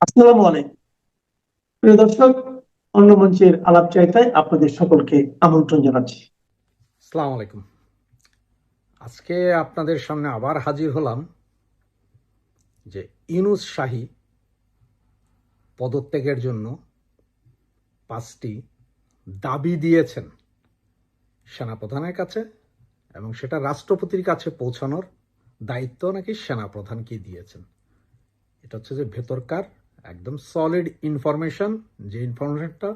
আসসালামু আলাইকুম প্রিয় দর্শক, অন্য মঞ্চের আলাপ চাইতায় আপনাদের সকলকে আমন্ত্রণ জানাচ্ছি। আসসালামু আলাইকুম। আজকে আপনাদের সামনে আবার হাজির হলাম যে ইউনূস শাহী পদত্যাগের জন্য 5টি দাবি দিয়েছেন সেনাপ্রধানের কাছে, এবং সেটা রাষ্ট্রপতির কাছে পৌঁছানোর দায়িত্ব নাকি সেনাপ্রধানকে দিয়েছেন। এটা হচ্ছে যে ভেতরকার একদম সলিড ইনফরমেশন, যে ইনফরমেশনটা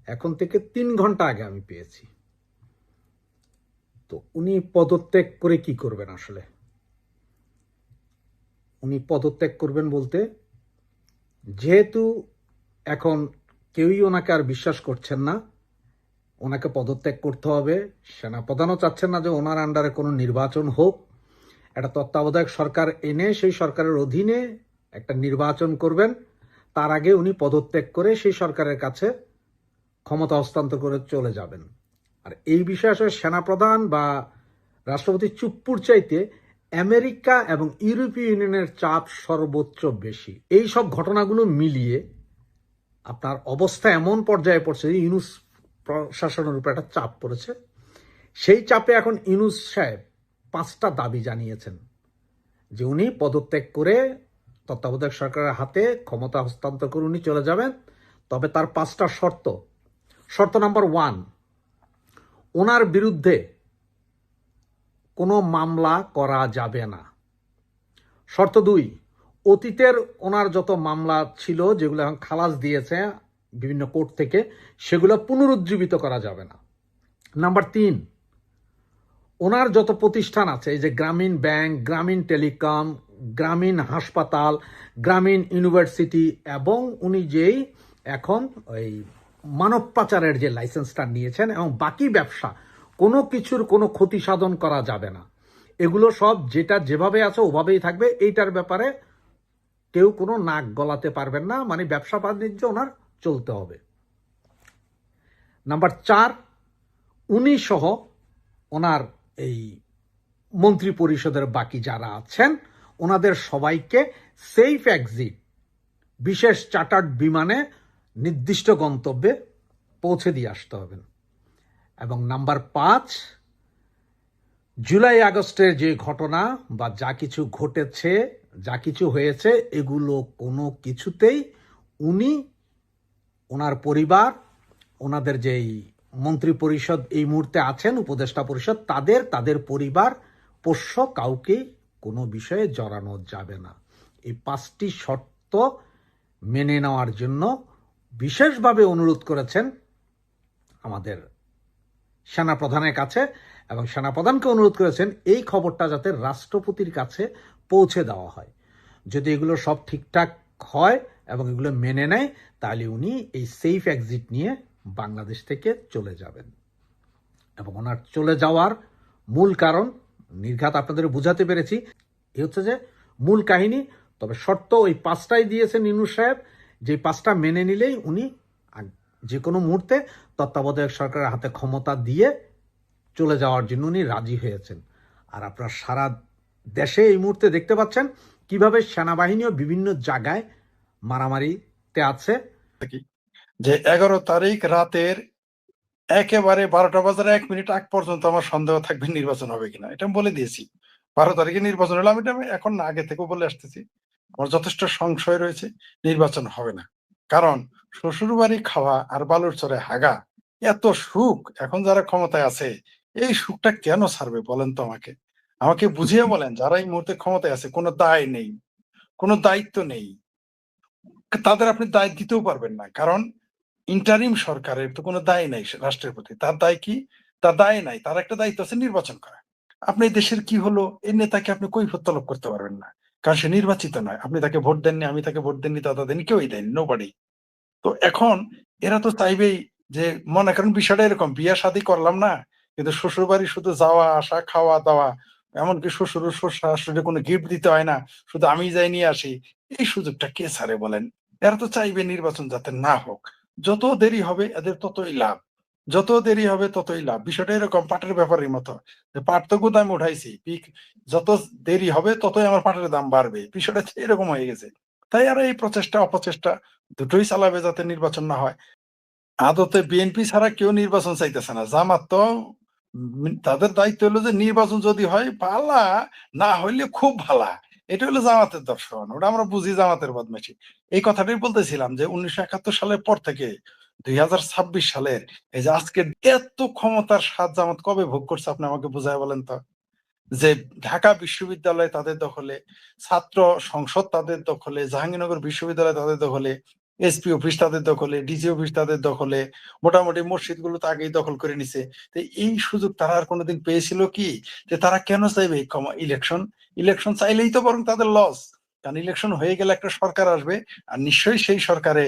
এখন থেকে 3 ঘন্টা আগে আমি পেয়েছি। তো উনি পদত্যাগ করে কি করবেন? আসলে উনি পদত্যাগ করবেন বলতে, যেহেতু এখন কেউই ওনাকে আর বিশ্বাস করছেন না, ওনাকে পদত্যাগ করতে হবে। সেনাপ্রধানও চাচ্ছেন না যে ওনার আন্ডারে কোনো নির্বাচন হোক। একটা তত্ত্বাবধায়ক সরকার এনে সেই সরকারের অধীনে একটা নির্বাচন করবেন, তার আগে উনি পদত্যাগ করে সেই সরকারের কাছে ক্ষমতা হস্তান্তর করে চলে যাবেন। আর এই বিষয়ে আসলে সেনাপ্রধান বা রাষ্ট্রপতি চুপ্পুর চাইতে আমেরিকা এবং ইউরোপীয় ইউনিয়নের চাপ সর্বোচ্চ বেশি। এই সব ঘটনাগুলো মিলিয়ে আপনার অবস্থা এমন পর্যায়ে পড়ছে যে ইউনূস প্রশাসনের উপর একটা চাপ পড়েছে। সেই চাপে এখন ইউনূস সাহেব 5টা দাবি জানিয়েছেন যে উনি পদত্যাগ করে তত্ত্বাবধায়ক সরকারের হাতে ক্ষমতা হস্তান্তর করে উনি চলে যাবেন। তবে তার 5টা শর্ত। শর্ত নাম্বার 1, ওনার বিরুদ্ধে কোনো মামলা করা যাবে না। শর্ত 2, অতীতের ওনার যত মামলা ছিল যেগুলো এখন খালাস দিয়েছে বিভিন্ন কোর্ট থেকে, সেগুলো পুনরুজ্জীবিত করা যাবে না। নাম্বার 3, ওনার যত প্রতিষ্ঠান আছে, এই যে গ্রামীণ ব্যাংক, গ্রামীণ টেলিকম, গ্রামীণ হাসপাতাল, গ্রামীণ ইউনিভার্সিটি, এবং উনি যেই এখন ওই মানব পাচারের যে লাইসেন্সটা নিয়েছেন এবং বাকি ব্যবসা, কোনো কিছুর কোনো ক্ষতি সাধন করা যাবে না। এগুলো সব যেটা যেভাবে আছে ওভাবেই থাকবে। এইটার ব্যাপারে কেউ কোনো নাক গলাতে পারবেন না, মানে ব্যবসা বাণিজ্য ওনার চলতে হবে। নাম্বার 4, উনি সহ ওনার এই মন্ত্রী পরিষদের বাকি যারা আছেন ওনাদের সবাইকে সেফ এক্সিট বিশেষ চার্টার্ড বিমানে নির্দিষ্ট গন্তব্যে পৌঁছে দিয়ে আসতে হবেন। এবং নাম্বার 5, জুলাই আগস্টের যে ঘটনা বা যা কিছু ঘটেছে, যা কিছু হয়েছে, এগুলো কোনো কিছুতেই উনি, ওনার পরিবার, ওনাদের যেই মন্ত্রী পরিষদ এই মুহূর্তে আছেন, উপদেষ্টা পরিষদ, তাদের পরিবার পোষ্য কাউকে কোনো বিষয়ে জড়ানো যাবে না। এই 5টি শর্ত মেনে নেওয়ার জন্য বিশেষভাবে অনুরোধ করেছেন আমাদের সেনাপ্রধানের কাছে, এবং সেনাপ্রধানকে অনুরোধ করেছেন এই খবরটা যাতে রাষ্ট্রপতির কাছে পৌঁছে দেওয়া হয়। যদি এগুলো সব ঠিকঠাক হয় এবং এগুলো মেনে নেয়, তাহলে উনি এই সেফ এক্সিট নিয়ে বাংলাদেশ থেকে চলে যাবেন। এবং ওনার চলে যাওয়ার মূল কারণ নির্ঘাত আপনাদের বুঝাতে পেরেছি। এ হচ্ছে যে মূল কাহিনী। তবে শর্ত ওই 5টাই দিয়েছেন ইউনূস সাহেব, যে 5টা মেনে নিলেই উনি যে কোনো মুহূর্তে তত্ত্বাবধায়ক সরকারের হাতে ক্ষমতা দিয়ে চলে যাওয়ার জন্য উনি রাজি হয়েছেন। আর আপনারা সারা দেশে এই মুহূর্তে দেখতে পাচ্ছেন কিভাবে সেনাবাহিনীও বিভিন্ন জায়গায় মারামারিতে আছে। যে 11 তারিখ রাতের একেবারে 12টা বাজার 1 মিনিট আগ পর্যন্ত আমার সন্দেহ থাকবে নির্বাচন হবে কিনা। এটা আমি বলে দিয়েছি। 12 তারিখে নির্বাচন হলো, আমি এখন না, আগে থেকে বলে আসতেছি। আমার যথেষ্ট সংশয় রয়েছে নির্বাচন হবে না। কারণ শ্বশুর বাড়ি খাওয়া আর বালুর চরে হাগা, এত সুখ এখন যারা ক্ষমতায় আছে, এই সুখটা কেন ছাড়বে বলেন তো আমাকে। আমাকে বুঝিয়ে বলেন, যারা এই মুহূর্তে ক্ষমতায় আছে, কোনো দায় নেই, কোনো দায়িত্ব নেই, তাদের আপনি দায় দিতেও পারবেন না। কারণ ইন্টারিম সরকারের তো কোনো দায় নাই রাষ্ট্রের প্রতি। তার দায় কি? তার দায় নাই। তার একটা দায়িত্ব আছে নির্বাচন করা। আপনি দেশের কি হলো, এই নেতাকে আপনি কৈফিয়ত তলব করতে পারবেন না, কারণ সে নির্বাচিত নয়। আপনি তাকে ভোট দেননি, আমি তাকে ভোট দেননি, দাদা দেননি, কেউই দেয়নি, নোবডি। তো এখন এরা তো চাইবেই যে, মনে করেন বিষয়টা এরকম, বিয়ে শাদী করলাম না, কিন্তু শ্বশুর বাড়ি শুধু যাওয়া আসা, খাওয়া দাওয়া, এমনকি শ্বশুর শাশুড়ি কোনো গিফট দিতে হয় না, শুধু আমি যাই নিয়ে আসি। এই সুযোগটা কে ছাড়ে বলেন? এরা তো চাইবে নির্বাচন যাতে না হোক। যত দেরি হবে এদের ততই লাভ, যত দেরি হবে ততই লাভ। বিষয়টা এরকম পাটের ব্যাপারের মতো, যে পাট তো গুদামে উঠাইছি, যত দেরি হবে ততই আমার পাটের দাম বাড়বে। বিষয়টা এরকম হয়ে গেছে। তাই আর এই প্রচেষ্টা অপচেষ্টা দুটোই চালাবে যাতে নির্বাচন না হয়। আদতে বিএনপি ছাড়া কেউ নির্বাচন চাইতেছে না। জামাত তো তাদের দায়িত্ব হলো যে নির্বাচন যদি হয় ভালা, না হইলে খুব ভালা। এটা হলো জামাতের দর্শন। ওটা আমরা বুঝি জামাতের বদমাইশি। এই কথাটাই বলতেছিলাম যে 1971 সালের পর থেকে 2026 সালের এই যে আজকে এত ক্ষমতার স্বাদ জামাত কবে ভোগ করছে আপনি আমাকে বুঝায় বলেন তো? যে ঢাকা বিশ্ববিদ্যালয় তাদের দখলে, ছাত্র সংসদ তাদের দখলে, জাহাঙ্গীরনগর বিশ্ববিদ্যালয় তাদের দখলে, এসপি অফিস তাদের দখলে, ডিসি অফিস তাদের দখলে, মোটামুটি মসজিদগুলো তো আগেই দখল করে নিছে। তো এই সুযোগ তারা আর কোনোদিন পেয়েছিল কি? যে তারা কেন চাইবে ইলেকশন? ইলেকশন চাইলেই তো বরং তাদের লস। কারণ ইলেকশন হয়ে গেলে একটা সরকার আসবে, আর নিশ্চয়ই সেই সরকারে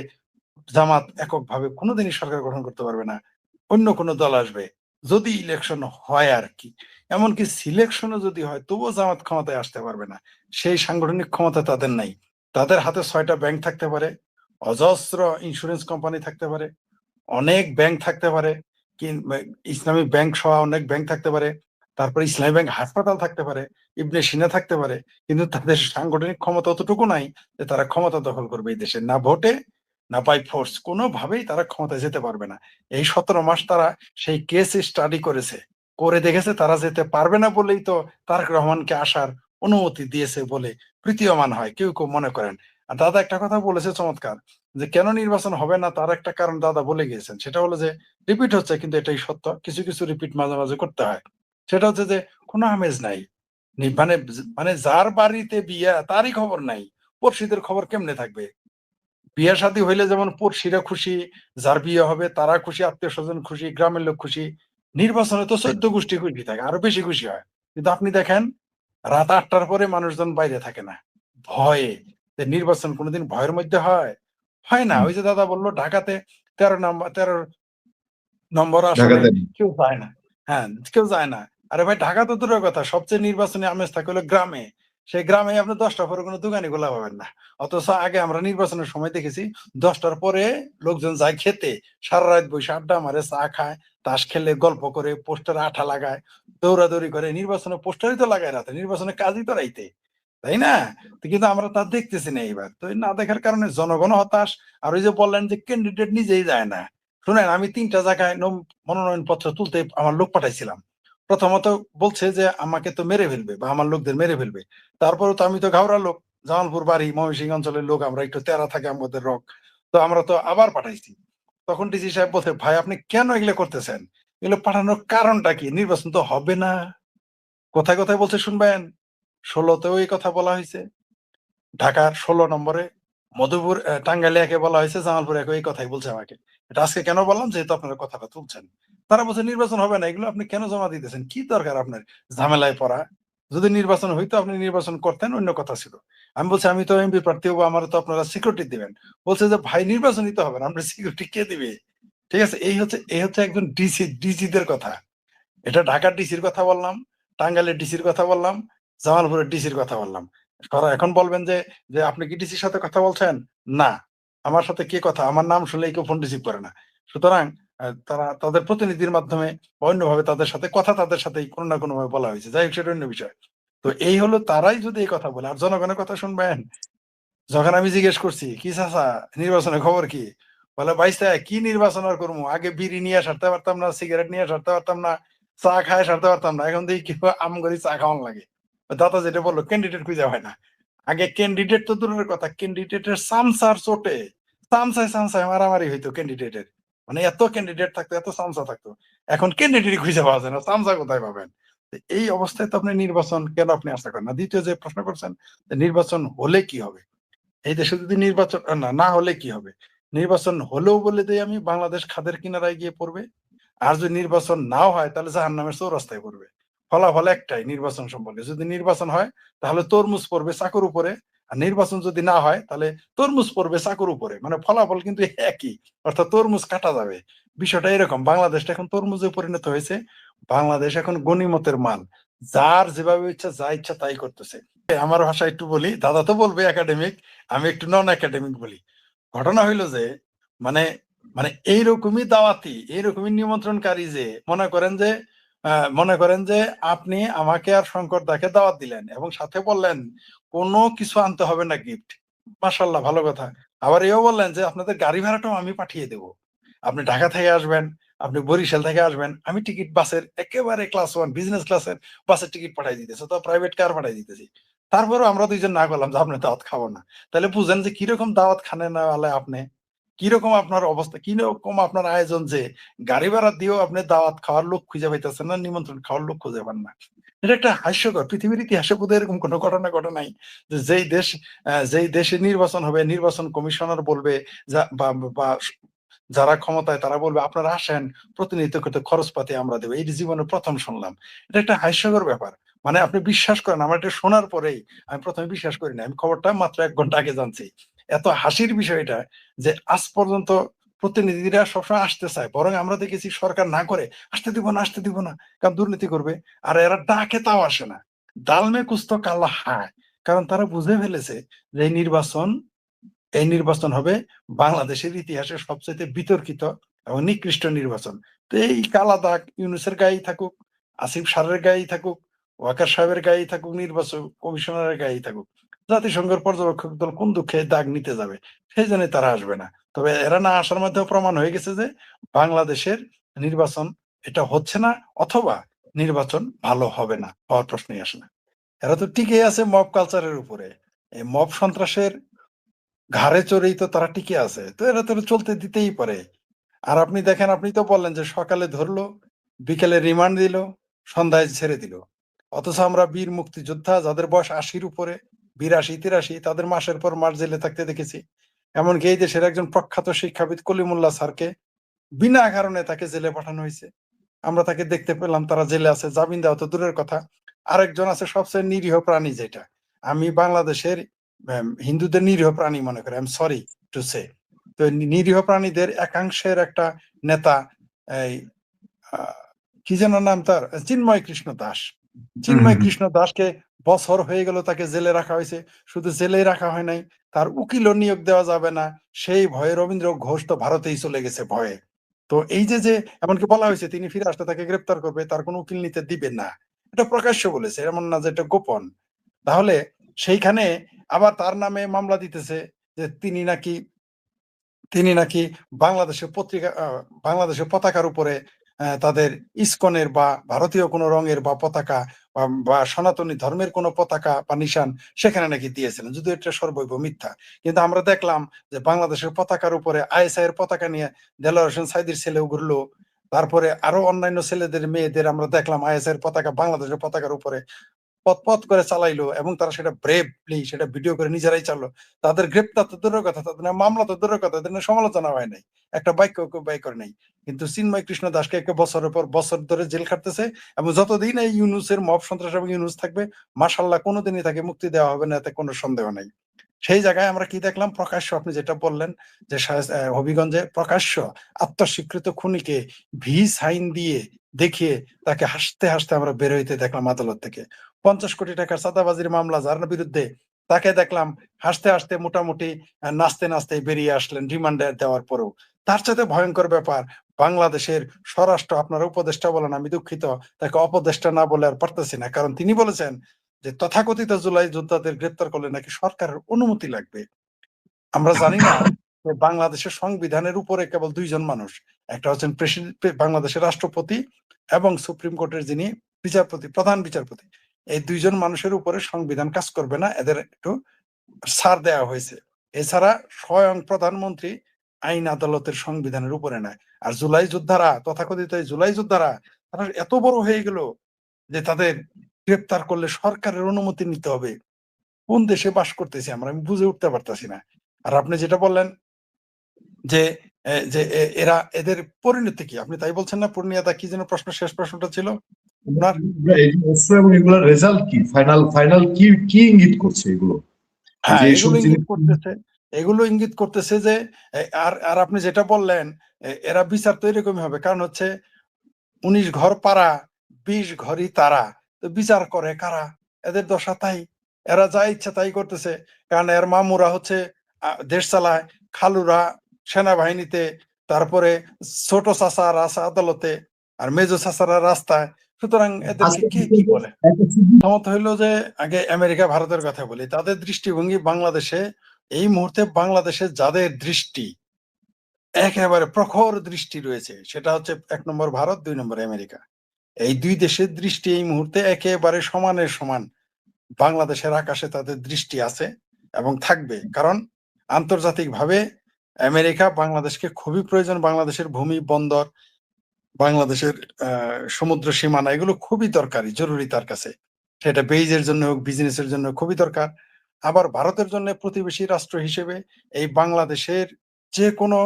জামাত এককভাবে কোনোদিনই সরকার গঠন করতে পারবে না। অন্য কোনো দল আসবে। যদি ইলেকশন হয় আর কি। এমনকি সিলেকশনও যদি হয় তবুও জামাত ক্ষমতায় আসতে পারবে না। সেই সাংগঠনিক ক্ষমতা তাদের নাই। তাদের হাতে ৬টা ব্যাংক থাকতে পারে, অজস্র ইন্স্যুরেন্স কোম্পানি থাকতে পারে, অনেক ব্যাংক থাকতে পারে, ইসলামিক ব্যাংক সহ অনেক ব্যাংক থাকতে পারে, তারপরে ইসলামী ব্যাংক হাসপাতাল থাকতে পারে, ইবনে সিনা থাকতে পারে, কিন্তু তাদের সাংগঠনিক ক্ষমতা অতটুকু নাই যে তারা ক্ষমতা দখল করবে এই দেশে। না ভোটে, না বাই ফোর্স, কোনোভাবেই তারা ক্ষমতায় যেতে পারবে না। এই 17 মাস তারা সেই কেস স্টাডি করেছে, করে দেখেছে তারা যেতে পারবে না বলেই তো তারেক রহমানকে আসার অনুমতি দিয়েছে বলে প্রতীয়মান হয়, কেউ কেউ মনে করেন। আর দাদা একটা কথা বলেছে চমৎকার, যে কেন নির্বাচন হবে না তার একটা কারণ দাদা বলে গিয়েছেন। সেটা হলো যে রিপিট হচ্ছে, কিন্তু এটাই সত্য, কিছু কিছু রিপিট মাঝে মাঝে করতে হয়। সেটা হচ্ছে যে কোনো আমেজ নাই। মানে মানে যার বাড়িতে বিয়া তারই খবর নাই, পড়শিদের খবর কেমনে থাকবে? বিয়ে শাদী হইলে যেমন পড়শিরা খুশি, যার বিয়ে হবে তারা খুশি, আত্মীয় স্বজন খুশি, গ্রামের লোক খুশি। নির্বাচনে তো 14 গোষ্ঠী খুশি থাকে, আরো বেশি খুশি হয়। কিন্তু আপনি দেখেন রাত 8টার পরে মানুষজন বাইরে থাকে না, ভয়ে। যে নির্বাচন কোনোদিন ভয়ের মধ্যে হয়? হয় না। ওই যে দাদা বললো ঢাকাতে 13 নম্বর আসনে ঢাকাতে কেউ যায় না। হ্যাঁ, কেউ যায় না। আরে ভাই ঢাকা তো দূরের কথা, সবচেয়ে নির্বাচনী আমেজ থাকে হলো গ্রামে। সেই গ্রামে আপনি 10টার পরে কোনো দোকানি খোলা পাবেন না। অথচ আগে আমরা নির্বাচনের সময় দেখেছি 10টার পরে লোকজন যায় খেতে, সারা রাত বসে আড্ডা মারে, চা খায়, তাস খেলে, গল্প করে, পোস্টারে আঠা লাগায়, দৌড়াদৌড়ি করে। নির্বাচনে পোস্টারই তো লাগায় রাতে, নির্বাচনে কাজই তো রাইতে, তাই না? তো কিন্তু আমরা তা দেখতেছি না এইবার। তো এই না দেখার কারণে জনগণ হতাশ। আর ওই যে বললেন যে ক্যান্ডিডেট নিজেই যায় না, শুনেন আমি 3টা জায়গায় মনোনয়ন পত্র তুলতে আমার লোক পাঠাইছিলাম। প্রথমত বলছে যে আমাকে তো মেরে ফেলবে বা আমার লোকদের মেরে ফেলবে। তারপরেও তো আমি তো ঘাওড়া লোক, জামালপুর বাড়ি, ময়মনসিংহ অঞ্চলের লোক, আমরা একটু তেরা থাকে আমাদের রক। তো আমরা তো আবার পাঠাইছি। তখন ডিসি সাহেব বলছে, ভাই আপনি কেন এগুলো করতেছেন? এগুলো পাঠানোর কারণটা কি? নির্বাচন তো হবে না। কোথায় কোথায় বলছে শুনবেন? 16তেও এই কথা বলা হয়েছে, ঢাকার 16 নম্বরে, মধুপুর টাঙ্গাইলে একে বলা হয়েছে, জামালপুর একে এই কথাই বলছে আমাকে। এটা আজকে কেন বললাম? যেহেতু আপনারা কথাটা তুলছেন। তারা বলছে নির্বাচন হবে না, এগুলো আপনি কেন জমা দিতেছেন? কি দরকার আপনার ঝামেলায় পড়া? যদি নির্বাচন হইতো আপনি নির্বাচন করতেন, অন্য কথা ছিল। আমি বলছি আমি তো এমপি প্রার্থী হবো, আমার তো আপনারা সিকিউরিটি দিবেন। বলছে যে ভাই নির্বাচনই তো হবে না, আপনার সিকিউরিটি কে দিবে? ঠিক আছে, এই হচ্ছে একজন ডিসিদের কথা। এটা ঢাকার ডিসির কথা বললাম, টাঙ্গাইলের ডিসির কথা বললাম, জামালপুরের ডিসির কথা বললাম। এখন বলবেন যে যে আপনি কি ডিসির সাথে কথা বলছেন? না। আমার সাথে কে কথা? আমার নাম শুনলেই কেউ ফোন রিসিভ করে না। সুতরাং তারা তাদের প্রতিনিধির মাধ্যমে বা অন্যভাবে তাদের সাথে কথা, তাদের সাথেই কোনো না কোনোভাবে বলা হয়েছে। যাই হোক, সেটা অন্য বিষয়। তো এই হলো, তারাই যদি এই কথা বলে, আর জনগণের কথা শুনবেন। যখন আমি জিজ্ঞেস করছি কি চাচা নির্বাচনের খবর কি, বলে ভাইস্তা কি নির্বাচন আর করবো, আগে বিড়ি নিয়ে সারতে পারতাম না, সিগারেট নিয়ে সারতে পারতাম না, চা খায় সারতে পারতাম না, এখন দেখি কেউ আম করে চা খাওয়ান লাগে। দাদা যেটা বললো ক্যান্ডিডেট খুঁজে হয় না। আগে ক্যান্ডিডেট তো দূরের কথা, ক্যান্ডিডেটের সামসার চোটে সামসায় মারামারি হইতো ক্যান্ডিডেটের। মানে এত ক্যান্ডিডেট থাকতো, এত সামসা থাকতো। এখন ক্যান্ডিডেট খুঁজে পাওয়া যায় না, সামসা কোথায় পাবেন? তো এই অবস্থায় তো আপনি নির্বাচন কেন আপনি আশা করেন না? দ্বিতীয় যে প্রশ্ন করছেন, নির্বাচন হলে কি হবে? এই দেশে যদি নির্বাচন না হলে কি হবে? নির্বাচন হলেও বলে দেই আমি, বাংলাদেশ খাদের কিনারায় গিয়ে পড়বে। আর যদি নির্বাচন নাও হয় তাহলে জাহান্নামের চৌরাস্তায় পড়বে। ফলাফল একটাই নির্বাচন সম্পর্কে। যদি নির্বাচন হয় তাহলে তরমুজ পড়বে চাকুর উপরে। আর নির্বাচন যদি না হয় তাহলে তরমুজ পড়বে চাকুর উপরে। মানে ফলাফল কিন্তু একই। অর্থাৎ তরমুজ কাটা যাবে। বিষয়টা এরকম। বাংলাদেশটা এখন তরমুজে পরিণত হয়েছে। বাংলাদেশ এখন গনিমতের মাল। যার যেভাবে ইচ্ছা যা ইচ্ছা তাই করতেছে। আমার ভাষা একটু বলি, দাদা তো বলবে একাডেমিক, আমি একটু নন একাডেমিক বলি। ঘটনা হইলো যে মানে মানে এইরকমই দাওয়াতি, এইরকমই নিমন্ত্রণকারী যে মনে করেন যে আপনি আমাকে আর শঙ্কর দাকে দাওয়াত দিলেন এবং সাথে বললেন কোনো কিছু আনতে হবে না গিফট, মাশাআল্লাহ, ভালো কথা। আবার এও বললেন যে আপনাদের গাড়ি ভাড়াটাও আমি পাঠিয়ে দেব। আপনি ঢাকা থেকে আসবেন, আপনি বরিশাল থেকে আসবেন, আমি টিকিট বাসের একেবারে ক্লাস 1 বিজনেস ক্লাসের বাসের টিকিট পাঠাই দিতেছি, তো প্রাইভেট কার পাঠাই দিতেছি। তারপরেও আমরা দুইজন না করলাম যে আপনি দাওয়াত খাবো না। তাহলে বুঝেন যে কিরকম দাওয়াত খানে না হলে আপনি, কিরকম আপনার অবস্থা, কিরকম আপনার আয়োজন, যে গাড়ি ভাড়া দিয়েও আপনি দাওয়াত খাওয়ার লোক খুঁজে পাইতেছেন না, নিমন্ত্রণ খাওয়ার লোক খুঁজে পান না। এটা একটা হাস্যকর, পৃথিবীর ইতিহাসে বোধহয় এরকম কোনো ঘটনা ঘটে নাই যে যেই দেশে নির্বাচন হবে, নির্বাচন কমিশনার বলবে বা যারা ক্ষমতায় তারা বলবে আপনারা আসেন, প্রতিনিধিত্ব করতে খরচপাতি আমরা দেবো। এই জীবনে প্রথম শুনলাম। এটা একটা হাস্যকর ব্যাপার। মানে আপনি বিশ্বাস করেন, আমার এটা শোনার পরেই আমি প্রথমে বিশ্বাস করি না, আমি খবরটা মাত্র 1 ঘন্টা আগে জানছি। এত হাসির বিষয় এটা যে আজ পর্যন্ত প্রতিনিধিরা সবসময় আসতে চায়, বরং আমরা দেখেছি সরকার না করে আসতে দিব না, আসতে দিব না, কারণ দুর্নীতি করবে। আর এরা ডাকে তাও আসে না, ডালমে কুস্ত কাল্লা হায়, কারণ তারা বুঝে ফেলেছে যে এই নির্বাচন হবে বাংলাদেশের ইতিহাসে সবচেয়ে বিতর্কিত এবং নিকৃষ্ট নির্বাচন। তো এই কালা দাগ ইউনূসের গায়েই থাকুক, আসিফ সারের গায়েই থাকুক, ওয়াকার সাহেবের গায়েই থাকুক, নির্বাচন কমিশনারের গায়েই থাকুক, জাতিসংঘের পর্যবেক্ষক দল কোন দুঃখে দাগ নিতে যাবে, সেই জন্য তারা আসবে না। তবে এরা না আসার মধ্যেও প্রমাণ হয়ে গেছে যে বাংলাদেশের নির্বাচন এটা হচ্ছে না, অথবা নির্বাচন ভালো হবে না, হওয়ার প্রশ্নই আসে না। এরা তো টিকে আছে মব কালচারের উপরে, এই মব সন্ত্রাসের ঘাড়ে চড়েই তো তারা টিকে আছে। তো এরা তো চলতে দিতেই পারে। আর আপনি দেখেন, আপনি তো বললেন যে সকালে ধরলো, বিকেলে রিমান্ড দিল, সন্ধ্যায় ছেড়ে দিল। অথচ আমরা বীর মুক্তিযোদ্ধা যাদের বয়স ৮০-র উপরে, ৮২-৮৩, তাদের মাসের পর মাস জেলে থাকতে দেখেছি। এমনকি এই দেশের একজন প্রখ্যাত শিক্ষাবিদ কলিমুল্লাহ স্যারকে বিনা কারণে তাকে জেলে পাঠানো হয়েছে। আমরা তাকে দেখতে পেলাম, তারা জেলে আছে, জামিন দেওয়া তো দূরের কথা। আরেকজন আছে সবচেয়ে নিরীহ প্রাণী, যেটা আমি বাংলাদেশের হিন্দুদের নিরীহ প্রাণী মনে করি, I am sorry to say. তো নিরীহ প্রাণীদের একাংশের একটা নেতা, এই কি যেন নাম তার, চিন্ময় কৃষ্ণ দাস। চিন্ময় কৃষ্ণ দাসকে বছর হয়ে গেল তাকে জেলে রাখা হয়েছে। শুধু জেলেই রাখা হয় নাই, তার উকিলও নিয়োগ দেওয়া যাবে না, সেই ভয়ে রবীন্দ্র ঘোষ তো ভারতেই চলে গেছে ভয়ে। তো এই যে এমনকি বলা হয়েছে তিনি ফিরে আসলে তাকে গ্রেপ্তার করবে, তার কোনো উকিল নিতে দিবে না। এটা প্রকাশ্য বলেছে, এমন না যে এটা গোপন। তাহলে সেইখানে আবার তার নামে মামলা দিতেছে যে তিনি নাকি বাংলাদেশের বাংলাদেশের পতাকার উপরে তাদের ইসকনের বা ভারতীয় কোনো রঙের বা পতাকা বা সনাতনী ধর্মের কোনো পতাকা বা নিশান সেখানে নাকি দিয়েছিলেন, যদিও এটা সর্বৈব মিথ্যা। কিন্তু আমরা দেখলাম যে বাংলাদেশের পতাকার উপরে আইএসআই এর পতাকা নিয়ে দেলোয়ার হোসেন সাইদির ছেলেও ঘুরলো। তারপরে আরো অন্যান্য ছেলেদের মেয়েদের আমরা দেখলাম আইএসআই এর পতাকা বাংলাদেশের পতাকার উপরে পথ পথ করে চালাইলো, এবং তারা সেটা ব্রেভলি সেটা ভিডিও করে নিজেরাই চাললো। তাদের গ্রেপ্তার তো দূরের কথা, তাদের নামে মামলা তো দূরের কথা, তাদের নামে সমালোচনা হয় নাই, একটা বাক্য কেউ ব্যয় করে নাই। কিন্তু চিন্ময় কৃষ্ণ দাসকে বছরের পর বছর ধরে জেল খাটতেছে, এবং যতদিন এই ইউনূসের মব সন্ত্রাস এবং ইউনূস থাকবে, মাশাআল্লাহ কোনোদিনই তাকে মুক্তি দেওয়া হবে না, এতে কোনো সন্দেহ নাই। সেই জায়গায় আমরা কি দেখলাম, প্রকাশ্য আপনি যেটা বললেন যে হবিগঞ্জে প্রকাশ্য আত্মস্বীকৃত খুনিকে ভি সাইন দিয়ে দেখিয়ে তাকে হাসতে হাসতে আমরা বের হইতে দেখলাম আদালত থেকে। ৫০ কোটি টাকার চাঁদাবাজির মামলা যার বিরুদ্ধে, তাকে দেখলাম হাসতে হাসতে মোটামুটি নাচতে নাচতে বেরিয়ে আসলেন রিমান্ডে দেওয়ার পরেও। তার চাইতে ভয়ঙ্কর ব্যাপার, বাংলাদেশের স্বরাষ্ট্র, আপনারা উপদেষ্টা বলেন, আমি দুঃখিত তাকে অপদেষ্টা না বলে আর পারতেছি না, কারণ তিনি বলেছেন যে তথাকথিত জুলাই যোদ্ধাদের গ্রেপ্তার করলে নাকি সরকারের অনুমতি লাগবে। আমরা জানি না যে বাংলাদেশের সংবিধানের উপরে কেবল ২ জন মানুষ, একটা হচ্ছেন বাংলাদেশের রাষ্ট্রপতি এবং সুপ্রিম কোর্টের যিনি বিচারপতি, প্রধান বিচারপতি। এই ২ জন মানুষের উপরে সংবিধান কাজ করবে না, এদের একটু ছাড় দেওয়া হয়েছে। এছাড়া স্বয়ং প্রধানমন্ত্রী আইন আদালতের সংবিধানের উপরে নাই। আর জুলাই যোদ্ধারা, তথাকথিত জুলাই যোদ্ধারা, তারা এত বড় হয়ে গেল যে তাদের গ্রেপ্তার করলে সরকারের অনুমতি নিতে হবে। কোন দেশে বাস করতেছি আমরা, আমি বুঝে উঠতে পারতাছি না। আর আপনি যেটা বললেন যে এরা এদের পরিণতি কি, আপনি তাই বলছেন না? পূর্ণিয়া দা কি যেন প্রশ্ন, শেষ প্রশ্নটা ছিল আপনার? এবং এগুলোর রেজাল্ট কি, ফাইনাল কি ইঙ্গিত করছে এগুলো, হ্যাঁ, যে এগুলো এসব জিনিস? ইঙ্গিত করতেছে যে আর আপনি যেটা বললেন, এরা বিচার তো এরকমই হবে, কারণ হচ্ছে ১৯ ঘর পাড়া ২০ ঘরই তারা, তো বিচার করে কারা? এদের দশা তাই, এরা যা ইচ্ছা তাই করতেছে। কারণ এর মামুরা হচ্ছে দেশ চালায়, খালুরা সেনাবাহিনীতে, তারপরে ছোট চাচারা আছে আদালতে, আর মেজো চাচারা রাস্তায়। সুতরাং এদেরকে কে কি বলে? ক্ষমতা হইলো যে, আগে আমেরিকা ভারতের কথা বলি, তাদের দৃষ্টিভঙ্গি বাংলাদেশে এই মুহূর্তে বাংলাদেশের যাদের দৃষ্টি একেবারে প্রখর দৃষ্টি রয়েছে, সেটা হচ্ছে 1 নম্বর ভারত, 2 নম্বর আমেরিকা। এই দুই দেশের দৃষ্টি এই মুহূর্তে একেবারে সমানের সমান বাংলাদেশের আকাশে তাদের দৃষ্টি আছে এবং থাকবে। কারণ আন্তর্জাতিকভাবে আমেরিকা বাংলাদেশকে খুবই প্রয়োজন। বাংলাদেশের ভূমি, বন্দর, বাংলাদেশের সমুদ্র সীমানা এগুলো খুবই দরকারি, জরুরি তার কাছে। সেটা বেইজের জন্য হোক, বিজনেসের জন্য খুবই দরকার। আবার ভারতের জন্য প্রতিবেশী রাষ্ট্র হিসেবে এই বাংলাদেশের যে কোনো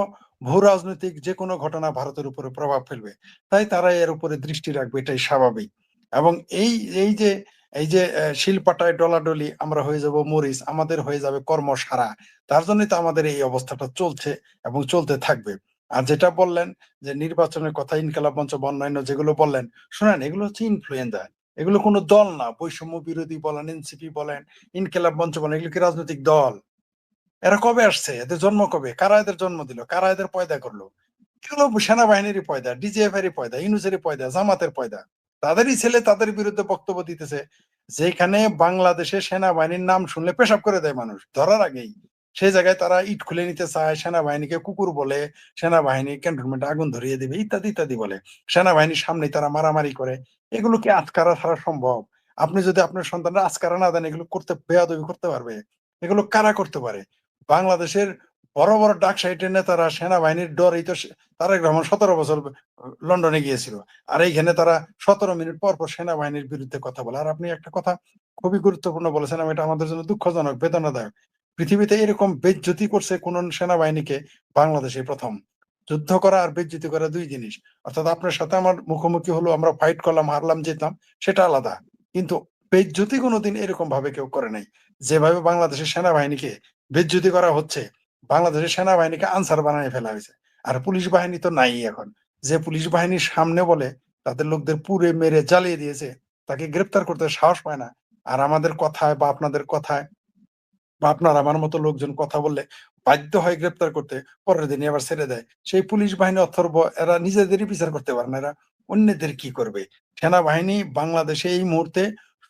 ভূ রাজনৈতিক যে কোনো ঘটনা ভারতের উপরে প্রভাব ফেলবে, তাই তারা এর উপরে দৃষ্টি রাখবে, এটাই স্বাভাবিক। এবং এই এই যে এই যে শিলপাটায় ডলাডলি আমরা হয়ে যাব মরিচ, আমাদের হয়ে যাবে কর্মসারা, তার জন্যই তো আমাদের এই অবস্থাটা চলছে এবং চলতে থাকবে। আর যেটা বললেন যে নির্বাচনের কথা, ইনকিলাব মঞ্চ বা অন্যান্য যেগুলো বললেন, শোনেন এগুলো হচ্ছে ইনফ্লুয়েঞ্জা, এগুলো কোনো দল না। বৈষম্য বিরোধী বলেন, এনসিপি বলেন, ইনকিলাব মঞ্চ বলেন, এগুলো কি রাজনৈতিক দল? এরা কবে আসছে? এদের জন্ম কবে? কারা এদের জন্ম দিল? কারা এদের পয়দা করলো? এগুলো সেনাবাহিনীরই পয়দা, ডিজিএফ এরই পয়দা, ইউনূসেরই পয়দা, জামাতের পয়দা। তাদেরই ছেলে তাদের বিরুদ্ধে বক্তব্য দিতেছে, যেখানে বাংলাদেশে সেনাবাহিনীর নাম শুনলে পেশাব করে দেয় মানুষ ধরার আগেই। সেই জায়গায় তারা ইট খুলে নিতে চায়, সেনাবাহিনীকে কুকুর বলে, সেনাবাহিনী ক্যান্টনমেন্টে আগুন ধরিয়ে দেবে ইত্যাদি ইত্যাদি বলে। সেনাবাহিনীর সামনে তারা মারামারি করে। এগুলো কি আজকারা ছাড়া সম্ভব? আপনি যদি আপনার সন্তানরা আজকারা না দেন, এগুলো করতে বেয়াদবি করতে পারবে? এগুলো কারা করতে পারে? বাংলাদেশের বড় বড় ডাকসাইটের নেতারা সেনাবাহিনীর ডরেই তো তারেক রহমান 17 বছর লন্ডনে গিয়েছিল। আর এইখানে তারা 17 মিনিট পর পর সেনাবাহিনীর বিরুদ্ধে কথা বলে। আর আপনি একটা কথা খুবই গুরুত্বপূর্ণ বলেছেন, এটা আমাদের জন্য দুঃখজনক, বেদনাদায়ক। পৃথিবীতে এরকম বেইজ্জতি করছে কোন সেনাবাহিনীকে বাংলাদেশে প্রথম। যুদ্ধ করা আর বেইজ্জতি করা দুই জিনিস। অর্থাৎ আপনার সাথে আমার মুখোমুখি হলো, আমরা ফাইট করলাম, হারলাম, জিতলাম, সেটা আলাদা। কিন্তু বেইজ্জতি কোনোদিন এরকম ভাবে কেউ করে নাই। যেভাবে বাংলাদেশের সেনাবাহিনীকে বেইজ্জতি করা হচ্ছে, বাংলাদেশের সেনাবাহিনীকে আনসার বানিয়ে ফেলা হয়েছে। আর পুলিশ বাহিনী তো নাই এখন। যে পুলিশ বাহিনীর সামনে বলে তাদের লোকদের পুড়ে মেরে জ্বালিয়ে দিয়েছে, তাকে গ্রেপ্তার করতে সাহস পায় না। আর আমাদের কথায় বা আপনাদের কথায় বা আপনার আমার মতো লোকজন কথা বললে বাধ্য হয় গ্রেপ্তার করতে, পরের দিনই আবার ছেড়ে দেয়। সেই পুলিশ বাহিনী অথর্ব, এরা নিজেদেরই বিচার করতে পারে না, এরা অন্যদের কি করবে? সেনাবাহিনী বাংলাদেশে এই মুহূর্তে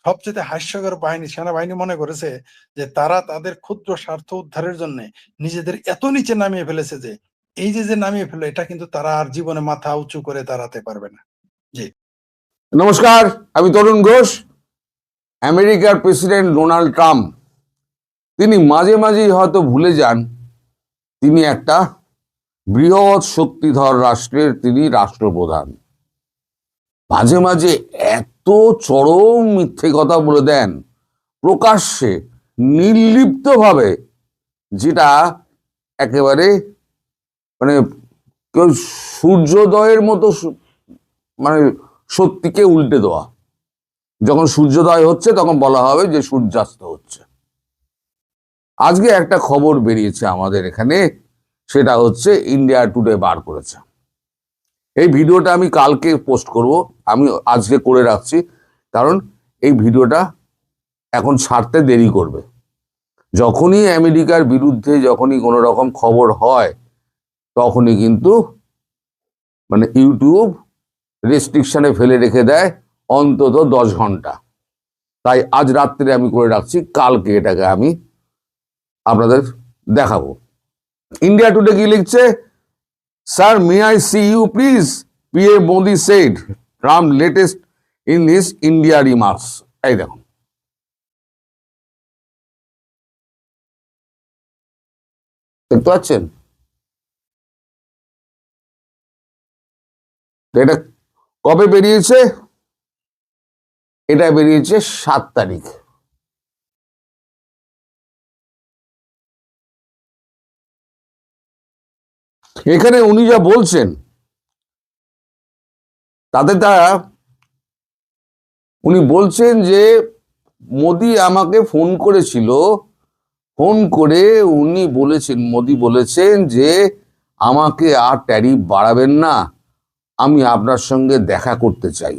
সবচেয়ে হাস্যকর বাহিনী। সেনাবাহিনী মনে করেছে যে তারা তাদের ক্ষুদ্র স্বার্থ উদ্ধারের জন্য নিজেদের এত নিচে নামিয়ে ফেলেছে যে এই যে নামিয়ে ফেলে, এটা কিন্তু তারা আর জীবনে মাথা উঁচু করে দাঁড়াতে পারবে না। জি নমস্কার, আমি তরুণ ঘোষ। আমেরিকার প্রেসিডেন্ট ডোনাল্ড ট্রাম্প তিনি মাঝে মাঝেই হয়তো ভুলে যান তিনি একটা বৃহৎ শক্তিধর রাষ্ট্রের তিনি রাষ্ট্রপ্রধান। মাঝে মাঝে এত চরম মিথ্যে কথা বলে দেন প্রকাশ্যে, নির্লিপ্তভাবে, যেটা একেবারে মানে কেউ সূর্যোদয়ের মতো মানে সত্যিকে উল্টে দেওয়া। যখন সূর্যোদয় হচ্ছে তখন বলা হবে যে সূর্যাস্ত হচ্ছে। আজকে একটা খবর বেরিয়েছে আমাদের এখানে, সেটা হচ্ছে ইন্ডিয়া টুডে বার করেছে। এই ভিডিওটা আমি কালকে পোস্ট করব, আমি আজকে করে রাখছি, কারণ এই ভিডিওটা এখন ছাড়তে দেরি করবে। যখনই আমেরিকার বিরুদ্ধে যখনই কোনো রকম খবর হয়, তখনই কিন্তু মানে ইউটিউব রেস্ট্রিকশনে ফেলে রেখে দেয় অন্তত 10 ঘন্টা। তাই আজ রাত্রে আমি করে রাখছি, কালকে এটাকে আমি আপনাদের দেখাবো। ইন্ডিয়া টুডে কি লিখছে? Sir, may I see you please? PM Modi said Trump latest in his India remarks. এই দেখুন, দেখতে পাচ্ছেন? এটা কবে বেরিয়েছে? এটা বেরিয়েছে 7 তারিখ। এখানে উনি যা বলছেন তাতে উনি বলছেন যে মোদি আমাকে ফোন করেছিল, ফোন করে উনি বলেছেন, মোদি বলেছেন যে আমাকে আর ট্যারিফ বাড়াবেন না, আমি আপনার সঙ্গে দেখা করতে চাই।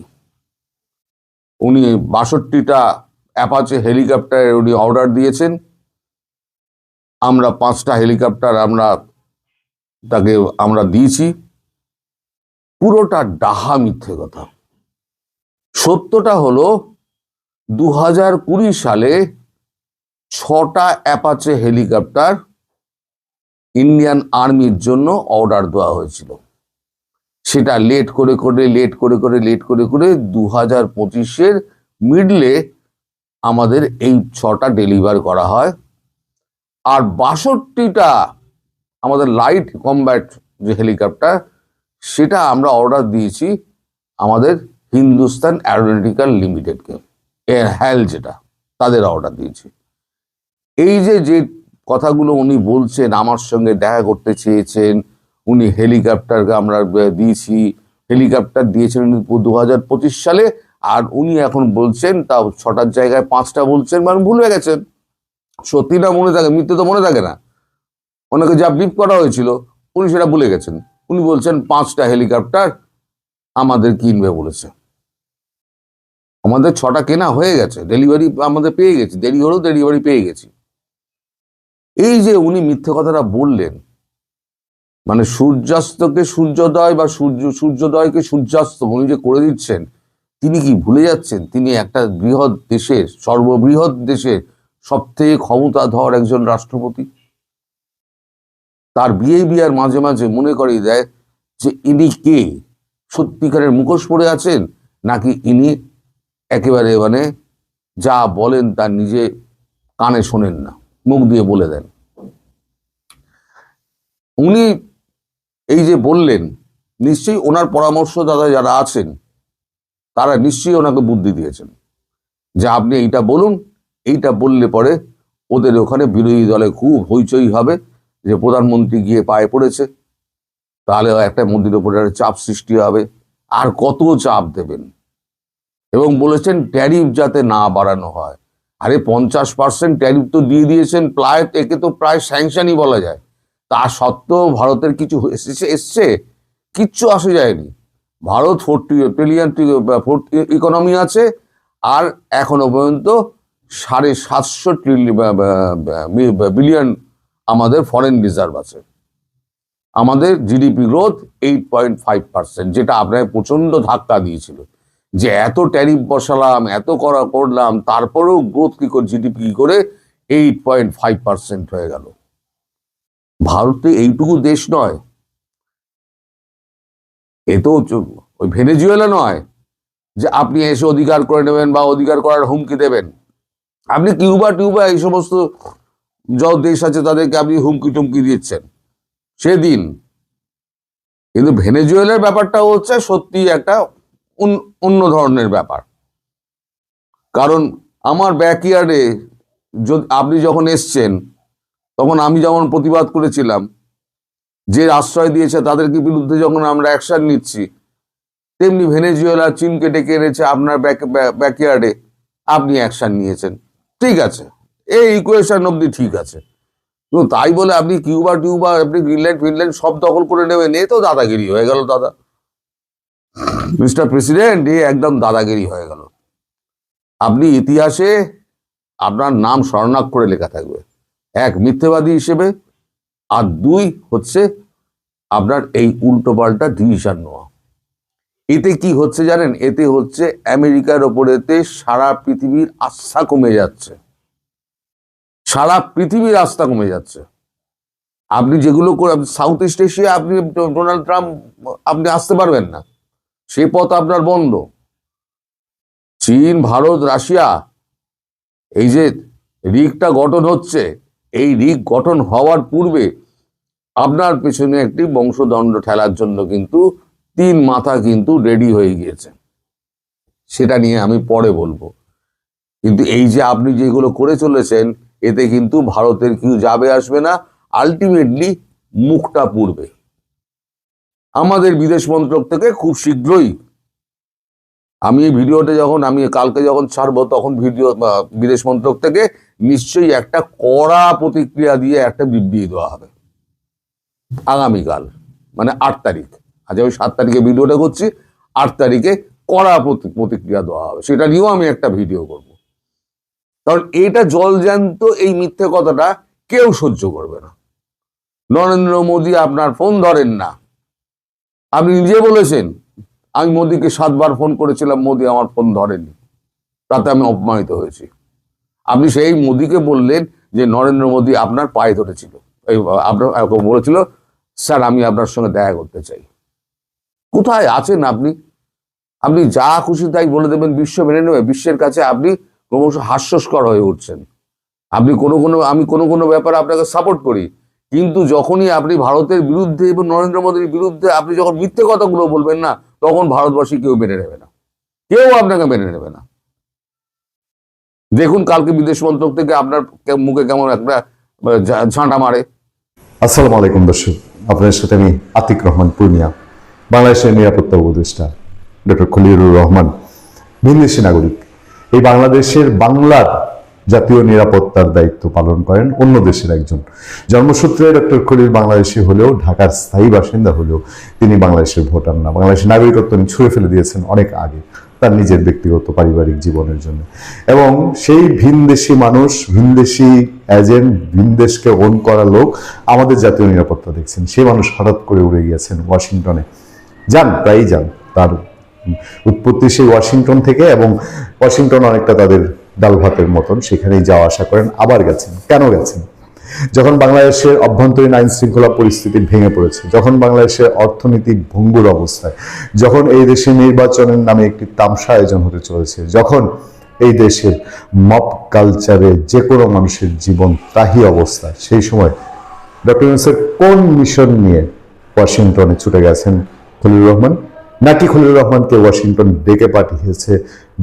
উনি 62টা অ্যাপাচে হেলিকপ্টারের উনি অর্ডার দিয়েছেন। আমরা 5টা হেলিকপ্টার আমরা দিয়েছি। পুরোটা ডাহা মিথ্যে কথা। সত্যটা হলো 2020 সালে 6টা অ্যাপাচে হেলিকপ্টার ইন্ডিয়ান আর্মির জন্য অর্ডার দেওয়া হয়েছিল। সেটা লেট করে 2025-এর মিডলে আমাদের এই 6টা ডেলিভার করা হয়। আর 62টা আমাদের লাইট কমব্যাট যে হেলিকপ্টার, সেটা আমরা অর্ডার দিয়েছি আমাদের হিন্দুস্তান অ্যারোনটিক্যাল লিমিটেডকে, এর হ্যাল যেটা, তাদের অর্ডার দিয়েছি। এই যে কথাগুলো উনি বলছেন, আমার সঙ্গে দেখা করতে চেয়েছেন, উনি হেলিকপ্টারকে আমরা দিয়েছি, হেলিকপ্টার দিয়েছেন 2025 সালে, আর উনি এখন বলছেন তাও 6টার জায়গায় 5টা বলছেন, মানে ভুলে গেছেন। সত্যিটা মনে থাকে, মিথ্যে তো মনে থাকে না। ওনাকে যা ব্রিফ করা হয়েছিল উনি সেটা ভুলে গেছেন। উনি বলছেন 5টা হেলিকপ্টার আমাদের কিনবে বলেছে। আমাদের 6টা কেনা হয়ে গেছে, ডেলিভারি আমাদের পেয়ে গেছি, দেরি হলেও ডেলিভারি পেয়ে গেছি। এই যে উনি মিথ্যে কথাটা বললেন, মানে সূর্যাস্তকে সূর্যোদয় বা সূর্যোদয়কে সূর্যাস্ত উনি যে করে দিচ্ছেন, তিনি কি ভুলে যাচ্ছেন তিনি একটা বৃহৎ দেশের, সর্ববৃহৎ দেশের সবথেকে ক্ষমতাধর একজন রাষ্ট্রপতি? তার বিহেভিয়ার মাঝে মাঝে মনে করিয়ে দেয় যে ইনি কে, সত্যিকারের মুখোশ পরে আছেন, নাকি ইনি একেবারে মানে যা বলেন তার নিজে কানে শোনেন না, মুখ দিয়ে বলে দেন। উনি এই যে বললেন, নিশ্চয়ই ওনার পরামর্শদাতা যারা আছেন তারা নিশ্চয়ই ওনাকে বুদ্ধি দিয়েছেন যে আপনি এইটা বলুন, এইটা বললে পরে ওদের ওখানে বিরোধী দলে খুব হইচই হবে যে প্রধানমন্ত্রী গিয়ে পায়ে পড়েছে, তাহলে একটা মন্ত্রীর উপরে চাপ সৃষ্টি হবে। আর কত চাপ দেবেন? এবং বলেছেন ট্যারিফ যাতে না বাড়ানো হয়। আরে 50% ট্যারিফ তো দিয়ে দিয়েছেন, প্রায় একে তো প্রায় স্যাংশনই বলা যায়। তা সত্ত্বেও ভারতের কিছু এসছে? কিচ্ছু আসে যায়নি। ভারত 40 ট্রিলিয়ন ইকোনমি আছে, আর এখনো পর্যন্ত 750 বিলিয়ন আমাদের ফরেন রিজার্ভ আছে। আমাদের জিডিপি গ্রোথ 8.5%, যেটা আপনাকে প্রচন্ড ধাক্কা দিয়েছিল যে এত ট্যারিফ বসালাম, এত করলাম, তারপরেও গ্রোথ কি করে, জিডিপি কি করে 8.5% হয়ে গেল। ভারত এইটুকু দেশ নয়, এ তো ওই ভেনেজুয়েলা নয় যে আপনি এসে অধিকার করে নেবেন বা অধিকার করার হুমকি দেবেন। আপনি কিউবা এই সমস্ত যত দেশ আছে তাদেরকে আপনি হুমকি টুমকি দিচ্ছেন সেদিন। কিন্তু ভেনেজুয়েলার ব্যাপারটা হচ্ছে সত্যি একটা অন্য ধরনের ব্যাপার। কারণ আমার ব্যাকইয়ার্ডে আপনি যখন এসছেন তখন আমি যেমন প্রতিবাদ করেছিলাম, যে আশ্রয় দিয়েছে তাদেরকে বিরুদ্ধে যখন আমরা অ্যাকশন নিচ্ছি, তেমনি ভেনেজুয়েলা চীনকে ডেকে এনেছে আপনার ব্যাকইয়ার্ডে, আপনি অ্যাকশন নিয়েছেন। ঠিক আছে, এই ইকুয়েশন অব্দি ঠিক আছে, কিন্তু তাই বলে আপনি কিউবা আপনি ফিনল্যান্ড সব দখল করে নেবেন, এ তো দাদাগিরি হয়ে গেল দাদা। মিস্টার প্রেসিডেন্ট, এ একদম দাদাগিরি হয়ে গেল। আপনি ইতিহাসে আপনার নাম স্বর্ণাক্ষরে লেখা থাকবে, 1 মিথ্যেবাদী হিসেবে, আর 2 হচ্ছে আপনার এই উল্টোপাল্টা ডিসিশন নেওয়া। এতে কি হচ্ছে জানেন? এতে হচ্ছে আমেরিকার ওপরেতে সারা পৃথিবীর আস্থা কমে যাচ্ছে, সারা পৃথিবীর আস্থা কমে যাচ্ছে। আপনি যেগুলো করে সাউথ ইস্ট এশিয়া, আপনি ডোনাল্ড ট্রাম্প আপনি আসতে পারবেন না, সে পথ আপনার বন্ধ। চীন, ভারত, রাশিয়া, এই যে রিগটা গঠন হচ্ছে, এই রিগ গঠন হওয়ার পূর্বে আপনার পেছনে একটি বংশদণ্ড ঠেলার জন্য কিন্তু 3 মাথা কিন্তু রেডি হয়ে গিয়েছে। সেটা নিয়ে আমি পরে বলবো। কিন্তু এই যে আপনি যেগুলো করে চলেছেন, এতে কিন্তু ভারতের কেউ যাবে আসবে না, আলটিমেটলি মুখটা পুড়বে। আমাদের বিদেশ মন্ত্রক থেকে খুব শীঘ্রই, আমি এই ভিডিওটা আমি কালকে যখন ছাড়বো, তখন বিদেশ মন্ত্রক থেকে নিশ্চয়ই একটা কড়া প্রতিক্রিয়া দিয়ে একটা বিবৃতি দেওয়া হবে আগামীকাল, মানে 8 তারিখ। আজ আমি 7 তারিখে ভিডিওটা করছি, 8 তারিখে কড়া প্রতিক্রিয়া দেওয়া হবে, সেটা নিয়েও আমি একটা ভিডিও করব। কারণ এটা জলজ্যান্ত, এই মিথ্যে কথাটা কেউ সহ্য করবে না। নরেন্দ্র মোদী আপনার ফোন ধরেন না, আপনি নিজে বলেছেন আমি মোদীকে 7 বার ফোন করেছিলাম, মোদী আমার ফোন ধরেনি, তাতে আমি অপমানিত হয়েছি। আপনি সেই মোদিকে বললেন যে নরেন্দ্র মোদী আপনার পায়ে ধরেছিল, আপনার বলেছিল স্যার আমি আপনার সঙ্গে দেখা করতে চাই। কোথায় আছেন আপনি? আপনি যা খুশি তাই বলে দেবেন, বিশ্ব মেনে নেবে। বিশ্বের কাছে আপনি ক্রমশ হাস্যস্কর হয়ে উঠছেন। আপনি আমি কোনো ব্যাপারে আপনাকে সাপোর্ট করি, কিন্তু যখনই আপনি ভারতের বিরুদ্ধে এবং নরেন্দ্র মোদীর বিরুদ্ধে আপনি যখন মিথ্যে কথাগুলো বলবেন না, তখন ভারতবাসী কেউ মেনে নেবে না, কেউ আপনাকে মেনে নেবে না। দেখুন কালকে বিদেশ মন্ত্রক থেকে আপনার মুখে কেমন একটা ঝাঁটা মারে। আসসালামু আলাইকুম দর্শক, আপনাদের সাথে আমি আতিক রহমান পূর্ণিয়া। বাংলাদেশের নিরাপত্তা উপদেষ্টা ডক্টর খলিলুর রহমান ভিনদেশী নাগরিক। এই বাংলাদেশের বাংলার জাতীয় নিরাপত্তার দায়িত্ব পালন করেন অন্য দেশের একজন। জন্মসূত্রে ডক্টর খলিল বাংলাদেশি হলেও, ঢাকার স্থায়ী বাসিন্দা হলেও তিনি বাংলাদেশের ভোটার না। বাংলাদেশের নাগরিকত্ব তিনি ছুঁড়ে ফেলে দিয়েছেন অনেক আগে তার নিজের ব্যক্তিগত পারিবারিক জীবনের জন্য। এবং সেই ভিনদেশি মানুষ, ভিনদেশি এজেন্ট, ভিনদেশকে ওন করা লোক আমাদের জাতীয় নিরাপত্তা দেখছেন। সেই মানুষ হঠাৎ করে উড়ে গিয়েছেন ওয়াশিংটনে। প্রায়ই যান, তার উৎপত্তি সেই ওয়াশিংটন থেকে, এবং ওয়াশিংটন অনেকটা তাদের ডাল ভাতের মতন, সেখানেই যাওয়া আসা করেন। আবার গেছেন, কেন গেছেন? যখন বাংলাদেশের অভ্যন্তরীণ আইন শৃঙ্খলা পরিস্থিতি ভেঙে পড়েছে, যখন বাংলাদেশের অর্থনীতি ভঙ্গুর অবস্থায়, যখন এই দেশে নির্বাচনের নামে একটি তামসা আয়োজন হতে চলেছে, যখন এই দেশের মব কালচারে যে কোনো মানুষের জীবন তাহি অবস্থা, সেই সময় ডক্টর ইউনূসের কোন মিশন নিয়ে ওয়াশিংটনে ছুটে গেছেন খলিলুর রহমান? নাকি খলিলুর রহমানকে ওয়াশিংটন ডেকে পাঠিয়েছে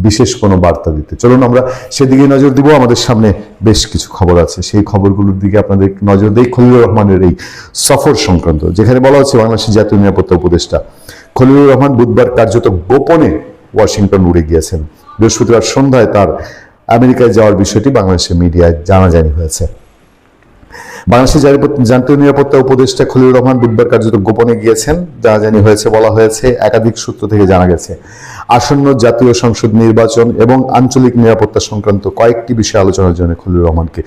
বিশেষ কোনো বার্তা দিতে? চলুন আমরা সেদিকে নজর দিব। আমাদের সামনে বেশ কিছু খবর আছে, সেই খবরগুলোর দিকে আপনাদের নজর দেই। খলিলুর রহমানের এই সফর সংক্রান্ত, যেখানে বলা হচ্ছে বাংলাদেশের জাতীয় নিরাপত্তা উপদেষ্টা খলিলুর রহমান বুধবার কার্যত গোপনে ওয়াশিংটন উড়ে গিয়েছেন। বৃহস্পতিবার সন্ধ্যায় তার আমেরিকায় যাওয়ার বিষয়টি বাংলাদেশের মিডিয়ায় জানাজানি হয়েছে। বাংলাদেশের জাতীয় নিরাপত্তা উপদেষ্টা খলিলুর রহমান বুধবার কার্যত গোপনে গিয়েছেন, জানাজানি হয়েছে। বলা হয়েছে, একাধিক সূত্র থেকে জানা গেছে, আসন্ন জাতীয় সংসদ নির্বাচন এবং আঞ্চলিক নিরাপত্তা সংক্রান্ত কয়েকটি বিষয় আলোচনার জন্য খলিলুর রহমানকে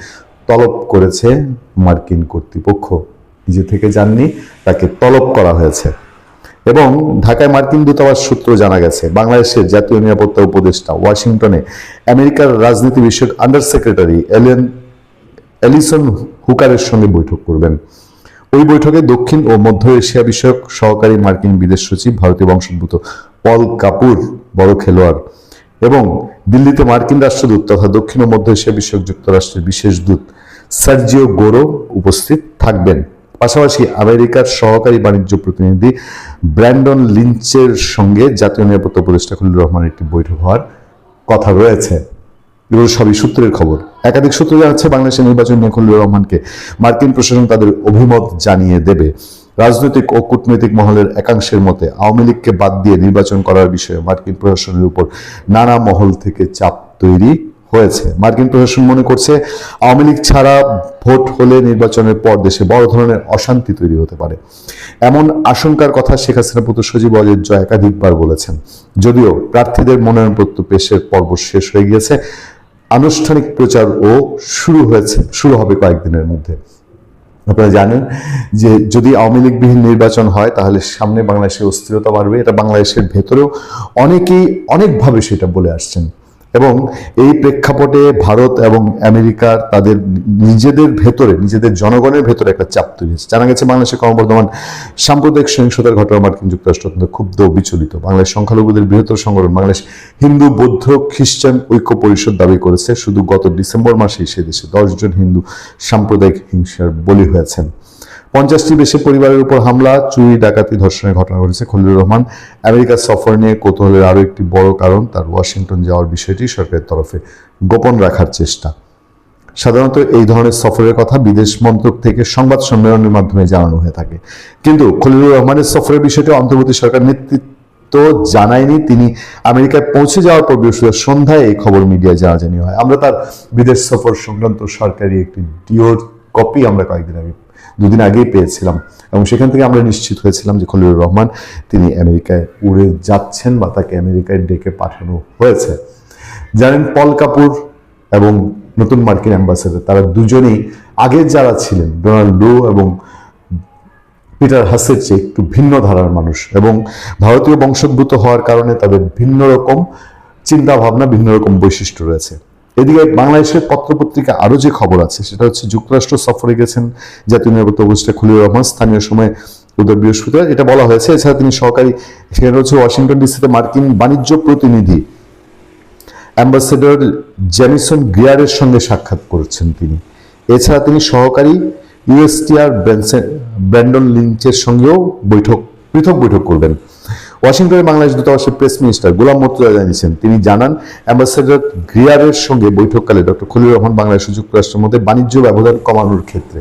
তলব করেছে মার্কিন কর্তৃপক্ষ। নিজে থেকে যাননি, তাকে তলব করা হয়েছে। এবং ঢাকায় মার্কিন দূতাবাস সূত্র জানা গেছে, বাংলাদেশের জাতীয় নিরাপত্তা উপদেষ্টা ওয়াশিংটনে আমেরিকার রাজনীতি বিষয়ক আন্ডার সেক্রেটারি এলিসন হুকারের সঙ্গে বৈঠক করবেন। ওই বৈঠকে দক্ষিণ ও মধ্য এশিয়া বিষয়ক সহকারী মার্কিন বিদেশ সচিব, ভারতীয় বংশোদ্ভূত পল কাপুর, বড় খেলোয়াড়, এবং দিল্লিতে মার্কিন রাষ্ট্রদূত তথা দক্ষিণ ও মধ্য এশিয়া বিষয়ক যুক্তরাষ্ট্রের বিশেষ দূত সার্জিও গোরো উপস্থিত থাকবেন। পাশাপাশি আমেরিকার সহকারী বাণিজ্য প্রতিনিধি ব্র্যান্ডন লিঞ্চের সঙ্গে জাতীয় নিরাপত্তা উপদেষ্টা খলিলুর রহমানের একটি বৈঠক হওয়ার কথা রয়েছে। এগুলো সবই সূত্রের খবর। একাধিক সূত্র জানাচ্ছে, বাংলাদেশের নির্বাচন নিয়ে খলিলুর রহমানকে মার্কিন প্রশাসন তাদের অভিমত জানিয়ে দেবে। রাজনৈতিক ও কূটনৈতিক মহলের একাংশের মতে আওয়ামী লীগকে বাদ দিয়ে নির্বাচন করার বিষয়ে মার্কিন প্রশাসনের উপর নানা মহল থেকে চাপ তৈরি হয়েছে। মার্কিন প্রশাসন মনে করছে, আওয়ামী লীগ ছাড়া ভোট হলে নির্বাচনের পর দেশে বড় ধরনের অশান্তি তৈরি হতে পারে। এমন আশঙ্কার কথা শেখ হাসিনা পুত্র সজীব ওয়াজেদ জয় একাধিকবার বলেছেন। যদিও প্রার্থীদের মনোনয়নপত্র পেশের পর্ব শেষ হয়ে গিয়েছে, আনুষ্ঠানিক প্রচার শুরু হবে কয়েকদিনের মধ্যে। আপনারা জানেন যে যদি আওয়ামী লীগবিহীন নির্বাচন হয় তাহলে সামনে বাংলাদেশের অস্থিরতা বাড়বে। এটা বাংলাদেশের ভেতরেও অনেকেই অনেকভাবে সেটা বলে আসছেন। এবং এই প্রেক্ষাপটে ভারত এবং আমেরিকার তাদের নিজেদের জনগণের ভেতরে একটা চাপ তৈরি হয়েছে। জানা গেছে, বাংলাদেশের ক্রমবর্ধমান সাম্প্রদায়িক সহিংসতার ঘটনা মার্কিন যুক্তরাষ্ট্র অত্যন্ত ক্ষুব্ধ ও বিচলিত। বাংলাদেশ সংখ্যালঘুদের বৃহত্তর সংগঠন বাংলাদেশ হিন্দু বৌদ্ধ খ্রিস্টান ঐক্য পরিষদ দাবি করেছে, শুধু গত ডিসেম্বর মাসেই সে দেশে 10 জন হিন্দু সাম্প্রদায়িক হিংসার বলি হয়েছেন। 50টি বেশি পরিবারের উপর হামলা, চুরি, ডাকাতি, ধর্ষণের ঘটনা ঘটেছে। খলিলুর রহমান আমেরিকার সফর নিয়ে কৌতূহলের আরও একটি বড় কারণ তার ওয়াশিংটন যাওয়ার বিষয়টি সরকারের তরফে গোপন রাখার চেষ্টা। সাধারণত এই ধরনের সফরের কথা বিদেশ মন্ত্রক থেকে সংবাদ সম্মেলনের মাধ্যমে জানানো হয়ে থাকে, কিন্তু খলিলুর রহমানের সফরের বিষয়টি অন্তর্বর্তী সরকার নেতৃত্ব জানায়নি। তিনি আমেরিকায় পৌঁছে যাওয়ার পর বৃহস্পতিবার সন্ধ্যায় এই খবর মিডিয়ায় জানাজানি হয়। আমরা তার বিদেশ সফর সংক্রান্ত সরকারি একটি ডিওর কপি আমরা দুদিন আগেই পেয়েছিলাম, এবং সেখান থেকে আমরা নিশ্চিত হয়েছিলাম যে খলিলুর রহমান তিনি আমেরিকায় উড়ে যাচ্ছেন বা তাকে আমেরিকায় ডেকে পাঠানো হয়েছে। জানেন, পল কাপুর এবং নতুন মার্কিন অ্যাম্বাসেডর, তারা দুজনেই আগের যারা ছিলেন ডোনাল্ড লু এবং পিটার হাসের চেয়ে একটু ভিন্ন ধারার মানুষ, এবং ভারতীয় বংশোদ্ভূত হওয়ার কারণে তাদের ভিন্ন রকম চিন্তা ভাবনা, ভিন্ন রকম বৈশিষ্ট্য রয়েছে। এদিকে বাংলাদেশের পত্রপত্রিকা আরো যে খবর আছে সেটা হচ্ছে যুক্তরাষ্ট্র সফরে গেছেন জাতীয় নিরাপত্তা উপদেষ্টা খলিলুর রহমান স্থানীয় সময় বুধবার বৃহস্পতিবার, এটা বলা হয়েছে। এছাড়া তিনি সহকারী, সেখানে হচ্ছে ওয়াশিংটন ডিসিতে মার্কিন বাণিজ্য প্রতিনিধি অ্যাম্বাসেডর জেমিসন গ্রিয়ারের সঙ্গে সাক্ষাৎ করেছেন তিনি। এছাড়া তিনি সহকারী ইউএসটিআর ব্র্যান্ডন লিঞ্চের সঙ্গেও পৃথক বৈঠক করবেন। ওয়াশিংটনে বাংলাদেশ দূতাবাসের প্রেস মিনিস্টার গোলাম মুর্তজা জানিয়েছেন, তিনি জানান অ্যাম্বাসেডর গ্রিয়ারের সঙ্গে বৈঠককালে ডক্টর খলিলুর রহমান বাংলাদেশ ও যুক্তরাষ্ট্রের মধ্যে বাণিজ্য ব্যবধান কমানোর ক্ষেত্রে,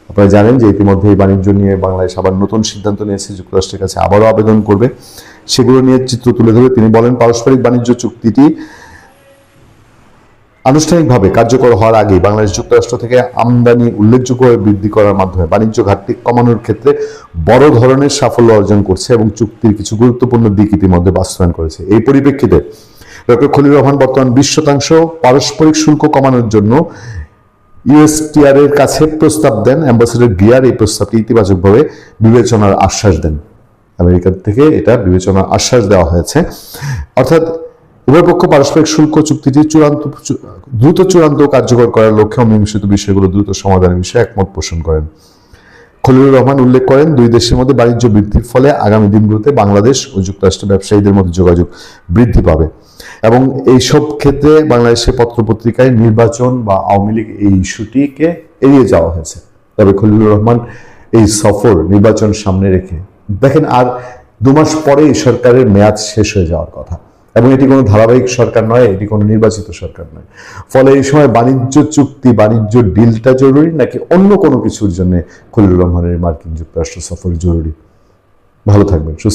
আপনারা জানেন যে ইতিমধ্যে এই বাণিজ্য নিয়ে বাংলাদেশ আবার নতুন সিদ্ধান্ত নিয়েছে, যুক্তরাষ্ট্রের কাছে আবারও আবেদন করবে, সেগুলো নিয়ে চিত্র তুলে ধরে তিনি বলেন, পারস্পরিক বাণিজ্য চুক্তিটি আনুষ্ঠানিকভাবে কার্যকর হওয়ার আগেই বাংলাদেশ যুক্তরাষ্ট্র থেকে আমদানি উল্লেখযোগ্যভাবে বৃদ্ধি করার মাধ্যমে বাণিজ্য ঘাটতি কমানোর ক্ষেত্রে বড় ধরনের সাফল্য অর্জন করছে এবং চুক্তির কিছু গুরুত্বপূর্ণ দিক ইতিমধ্যে বাস্তবায়ন করেছে। এই পরিপ্রেক্ষিতে ডক্টর খলিলুর রহমান বর্তমান 20% পারস্পরিক শুল্ক কমানোর জন্য ইউএসটিআর এর কাছে প্রস্তাব দেন। অ্যাম্বাসেডর গিয়ার এই প্রস্তাবটি ইতিবাচকভাবে বিবেচনার আশ্বাস দেন। আমেরিকা থেকে এটা বিবেচনার আশ্বাস দেওয়া হয়েছে, অর্থাৎ উভয় পক্ষ পারস্পরিক শুল্ক চুক্তিটি দ্রুত চূড়ান্ত কার্যকর করার লক্ষ্যে অমীমাংসিত বিষয়গুলো দ্রুত সমাধানের বিষয়ে একমত পোষণ করেন। খলিলুর রহমান উল্লেখ করেন, দুই দেশের মধ্যে বাণিজ্য বৃদ্ধির ফলে আগামী দিনগুলোতে বাংলাদেশ ও যুক্তরাষ্ট্র ব্যবসায়ীদের মধ্যে যোগাযোগ বৃদ্ধি পাবে এবং এই সব ক্ষেত্রে বাংলাদেশের পত্রপত্রিকায় নির্বাচন বা আওয়ামী লীগ এই ইস্যুটিকে এড়িয়ে যাওয়া হয়েছে। তবে খলিলুর রহমান এই সফর নির্বাচন সামনে রেখে, দেখেন আর 2 মাস পরে এই সরকারের মেয়াদ শেষ হয়ে যাওয়ার কথা এবং এটি কোনো ধারাবাহিক সরকার নয়, এটি কোনো নির্বাচিত সরকার নয়। ফলে এই সময় বাণিজ্য চুক্তি, বাণিজ্য ডিলটা জরুরি নাকি অন্য কোনো কিছুর জন্য খলিলুর রহমানের মার্কিন যুক্তরাষ্ট্র সফর জরুরি? ভালো থাকবেন, সুস্থ